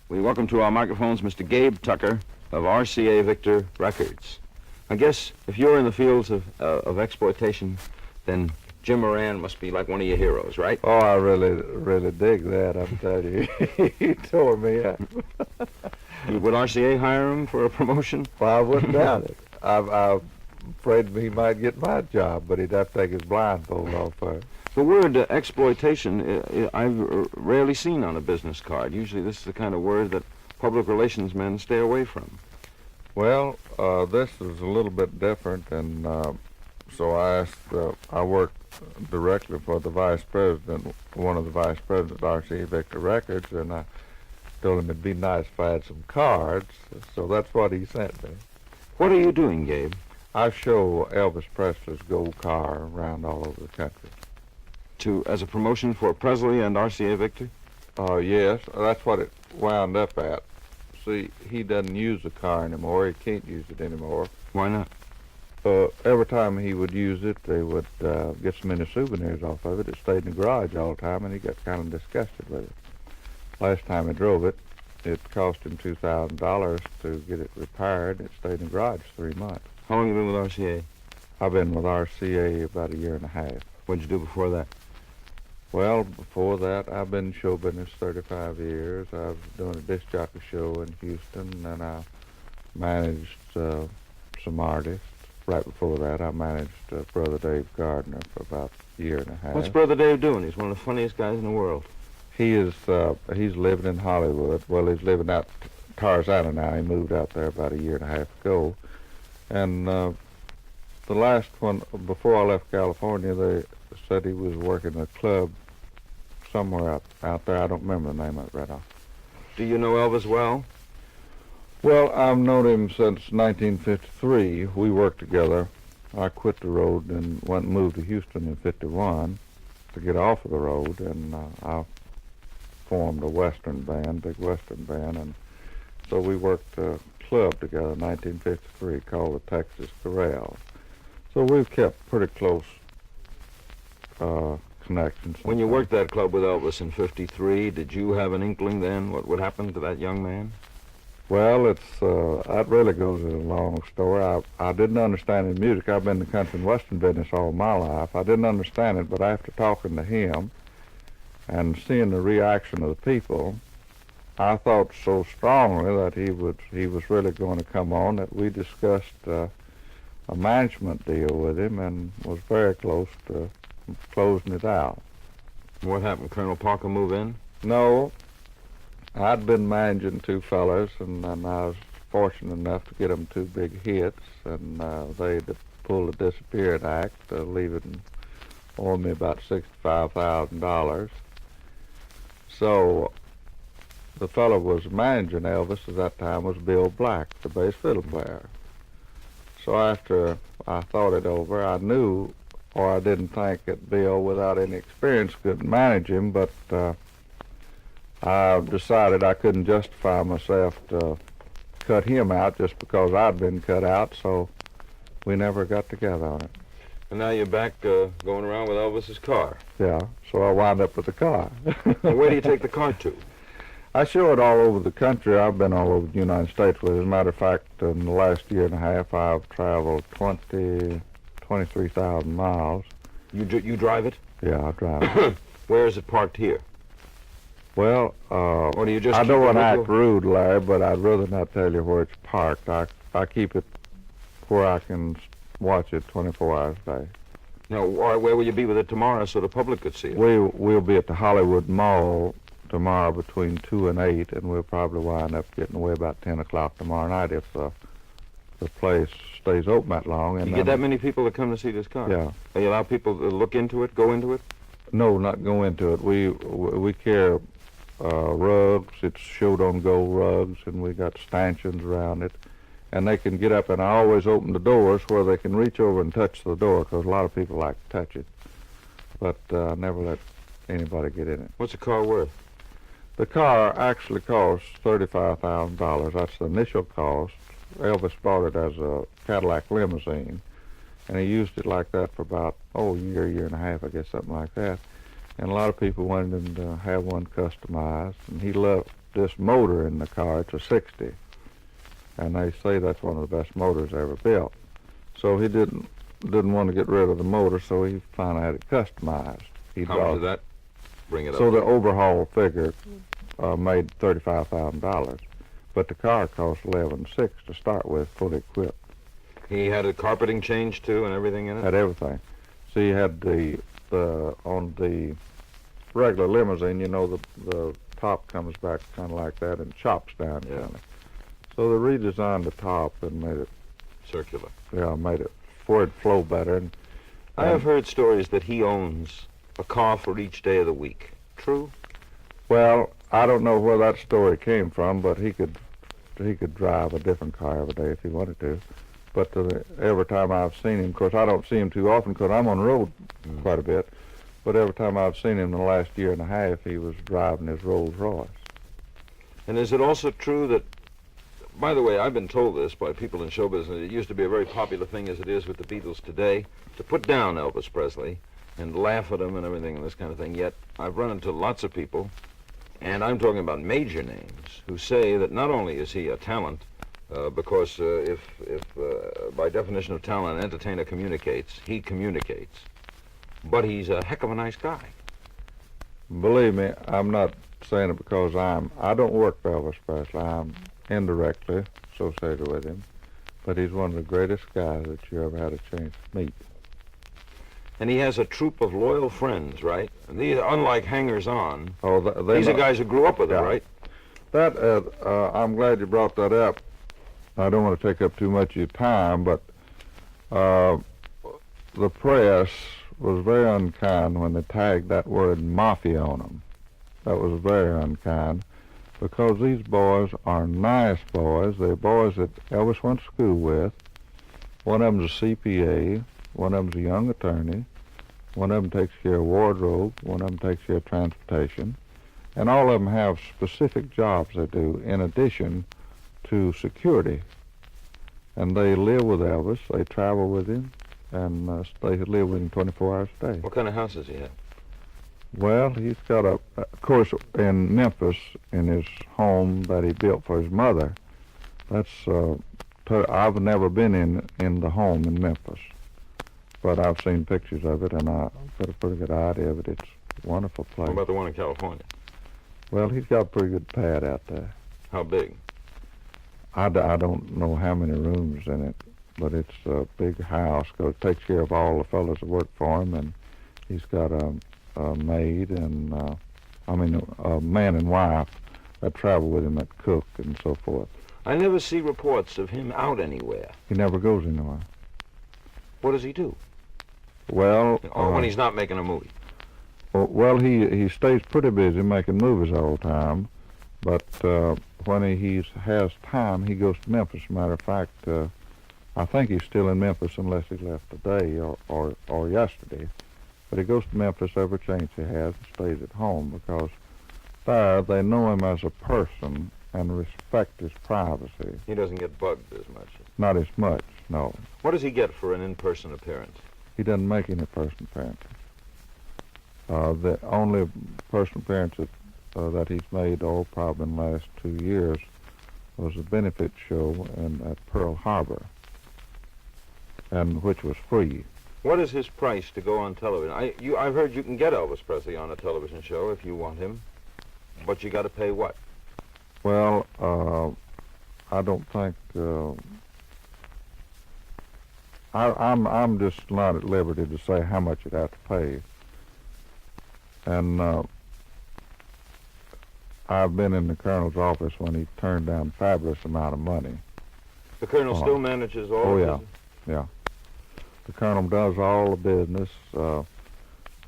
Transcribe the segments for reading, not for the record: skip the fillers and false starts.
We welcome to our microphones Mr. Gabe Tucker of RCA Victor Records. I guess if you're in the fields of exploitation, then Jim Moran must be like one of your heroes, right? Oh, I really dig that, I'm telling you. He tore me up. Would RCA hire him for a promotion? Well, I wouldn't doubt it. I'm afraid he might get my job, but he'd have to take his blindfold off first. The word exploitation, I've rarely seen on a business card. Usually this is the kind of word that public relations men stay away from. Well, this is a little bit different, and so I worked directly for the vice president, one of the vice presidents of RCA Victor Records, and I told him it'd be nice if I had some cards, so that's what he sent me. What are you doing, Gabe? I show Elvis Presley's gold car around all over the country. As a promotion for Presley and RCA Victor? Yes, that's what it wound up at. See, he doesn't use the car anymore. He can't use it anymore. Why not? Every time he would use it, they would get so many souvenirs off of it. It stayed in the garage all the time, and he got kind of disgusted with it. Last time he drove it, it cost him $2,000 to get it repaired. It stayed in the garage 3 months. How long have you been with RCA? I've been with RCA about a year and a half. What'd you do before that? Well, before that, I've been in show business 35 years. I was doing a disc jockey show in Houston, and I managed some artists. Right before that, I managed Brother Dave Gardner for about a year and a half. What's Brother Dave doing? He's one of the funniest guys in the world. He's living in Hollywood. Well, he's living out Tarzana now. He moved out there about a year and a half ago. And the last one, before I left California, they said he was working a club somewhere out there. I don't remember the name of it right off. Do you know Elvis well? Well, I've known him since 1953. We worked together. I quit the road and went and moved to Houston in 51 to get off of the road, and I formed a Western band, big Western band, and so we worked a club together in 1953 called the Texas Corral. So we've kept pretty close connections. When you worked that club with Elvis in 53, did you have an inkling then what would happen to that young man? Well, that really goes as a long story. I didn't understand his music. I've been in the country and western business all my life. I didn't understand it, but after talking to him and seeing the reaction of the people, I thought so strongly that he was really going to come on that we discussed a management deal with him and was very close to closing it out. What happened? Colonel Parker move in? No. I'd been managing two fellas, and I was fortunate enough to get them two big hits, and they pulled a disappearing act, leaving owing me about $65,000. So the fellow was managing Elvis at that time was Bill Black, the bass fiddle player. So after I thought it over, I knew, or I didn't think that Bill, without any experience, could manage him, but I decided I couldn't justify myself to cut him out just because I'd been cut out, so we never got together on it. And now you're back going around with Elvis's car. Yeah, so I wound up with the car. And where do you take the car to? I show it all over the country. I've been all over the United States with it. As a matter of fact, in the last year and a half, I've traveled 23,000 miles. You drive it? Yeah, I drive it. Where is it parked here? Well, or do you just I don't want to keep it act rude, Larry, but I'd rather not tell you where it's parked. I keep it where I can watch it 24 hours a day. Now, where will you be with it tomorrow so the public could see it? We'll be at the Hollywood Mall tomorrow between 2 and 8, and we'll probably wind up getting away about 10 o'clock tomorrow night if the place stays open that long. And you get that many people to come to see this car? Yeah. Do you allow people to look into it, go into it? No, not go into it. We carry rugs. It's showed on gold rugs, and we got stanchions around it. And they can get up, and I always open the doors where they can reach over and touch the door, because a lot of people like to touch it. But I never let anybody get in it. What's the car worth? The car actually costs $35,000. That's the initial cost. Elvis bought it as a Cadillac limousine, and he used it like that for about, a year and a half, I guess, something like that. And a lot of people wanted him to have one customized, and he this motor in the car. It's a 60, and they say that's one of the best motors ever built. So he didn't want to get rid of the motor, so he finally had it customized. How much did that bring it up? So the overhaul figure made $35,000, but the car cost $11,600 to start with, fully equipped. He had a carpeting change too and everything in it? Had everything. So he had on the regular limousine, you know, the top comes back kind of like that and chops down kind of. So they redesigned the top and made it circular. Yeah, made it for it flow better. And I have heard stories that he owns a car for each day of the week. True? Well, I don't know where that story came from, but he could drive a different car every day if he wanted to. But every time I've seen him, of course, I don't see him too often because I'm on the road quite a bit. But every time I've seen him in the last year and a half, he was driving his Rolls Royce. And is it also true that, by the way, I've been told this by people in show business, it used to be a very popular thing as it is with the Beatles today, to put down Elvis Presley and laugh at him and everything and this kind of thing. Yet I've run into lots of people, and I'm talking about major names, who say that not only is he a talent, because if by definition of talent, an entertainer communicates, he communicates, but he's a heck of a nice guy. Believe me, I'm not saying it because I don't work for Elvis Presley. I'm indirectly associated with him, but he's one of the greatest guys that you ever had a chance to meet. And he has a troop of loyal friends, right? And these, unlike hangers-on, Oh, these are guys who grew up with him, right? That I'm glad you brought that up. I don't want to take up too much of your time, but the press was very unkind when they tagged that word mafia on them. That was very unkind, because these boys are nice boys. They're boys that Elvis went to school with. One of them's a CPA, one of them's a young attorney, one of them takes care of wardrobe, one of them takes care of transportation, and all of them have specific jobs they do in addition to security. And they live with Elvis, they travel with him, and they live with him 24 hours a day. What kind of house does he have? Well, he's got of course, in Memphis, in his home that he built for his mother. That's, I've never been in the home in Memphis, but I've seen pictures of it, and I've got a pretty good idea of it. It's a wonderful place. What about the one in California? Well, he's got a pretty good pad out there. How big? I don't know how many rooms in it, but it's a big house, because it takes care of all the fellows that work for him, and he's got a maid and, a man and wife that travel with him that cook and so forth. I never see reports of him out anywhere. He never goes anywhere. What does he do? Well... when he's not making a movie. Well, he stays pretty busy making movies all the time, but when he has time, he goes to Memphis. As a matter of fact, I think he's still in Memphis unless he left today or yesterday. But he goes to Memphis every chance he has and stays at home, because there they know him as a person and respect his privacy. He doesn't get bugged as much. Not as much, no. What does he get for an in-person appearance? He doesn't make any person appearances. The only person appearances that he's made, probably in the last 2 years, was a benefit show at Pearl Harbor, and which was free. What is his price to go on television? I've heard you can get Elvis Presley on a television show if you want him, but you got to pay what? Well, I don't think I'm just not at liberty to say how much you'd have to pay. And I've been in the Colonel's office when he turned down a fabulous amount of money. The Colonel still manages all of of it? Yeah. The Colonel does all the business.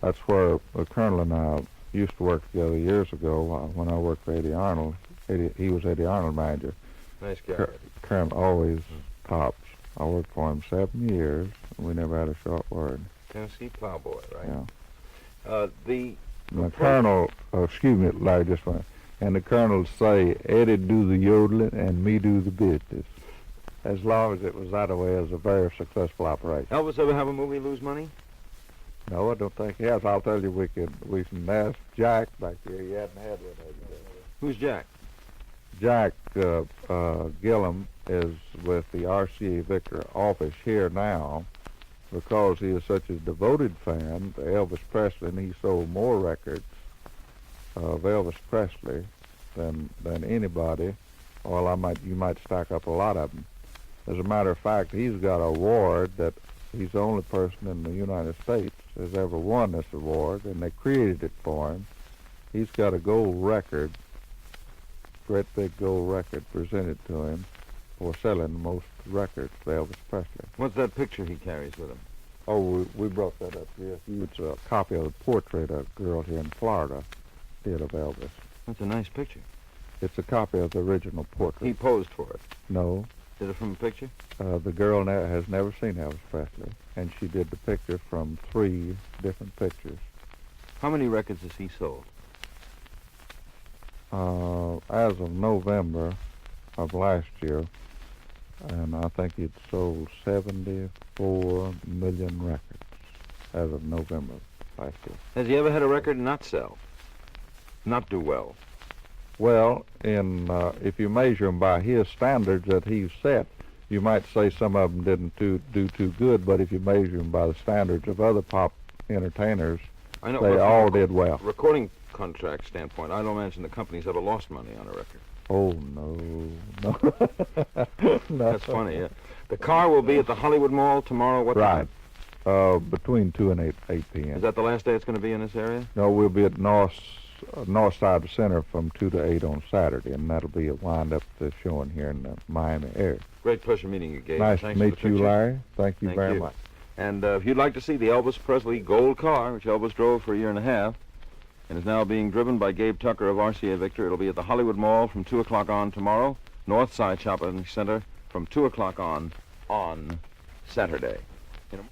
That's where the Colonel and I used to work together years ago when I worked for Eddie Arnold. He was Eddie Arnold manager. Nice guy. Colonel always tops. I worked for him 7 years, and we never had a short word. Tennessee plowboy, right? Yeah. The Colonel, excuse me, Larry, just one. And the Colonel say, Eddie do the yodeling and me do the business. As long as it was that way, it was a very successful operation. Elvis ever have a movie lose money? No, I don't think he has. I'll tell you, we can ask Jack back there. He hadn't had one. Who's Jack? Jack Gillum is with the RCA Victor office here now because he is such a devoted fan to Elvis Presley, and he sold more records of Elvis Presley than anybody. Well, you might stack up a lot of them. As a matter of fact, he's got an award that he's the only person in the United States has ever won this award, and they created it for him. He's got a gold record, great big gold record presented to him for selling the most records for Elvis Presley. What's that picture he carries with him? Oh, we brought that up, yes. It's a copy of the portrait a girl here in Florida did of Elvis. That's a nice picture. It's a copy of the original portrait. He posed for it. No. Did it from a picture? The girl has never seen Elvis Presley, and she did the picture from 3 different pictures. How many records has he sold? As of November of last year, and I think he'd sold 74 million records as of November last year. Has he ever had a record not sell? Not do well? Well, if you measure him by his standards that he's set, you might say some of them didn't do too good, but if you measure him by the standards of other pop entertainers, I know, they all did well. Recording contract standpoint, I don't imagine the company's ever lost money on a record. Oh, no. No. That's funny, yeah. The car will be at the Hollywood Mall tomorrow, what time? Right. Between 2 and 8 p.m. Is that the last day it's going to be in this area? No, we'll be at North Side Center from 2 to 8 on Saturday, and that'll be a wind-up to showing here in the Miami area. Great pleasure meeting you, Gabe. Nice Thanks to meet for the you, picture. Larry. Thank you very much. And if you'd like to see the Elvis Presley gold car, which Elvis drove for a year and a half, and is now being driven by Gabe Tucker of RCA Victor, it'll be at the Hollywood Mall from 2 o'clock on tomorrow, North Side Shopping Center from 2 o'clock on Saturday. You know,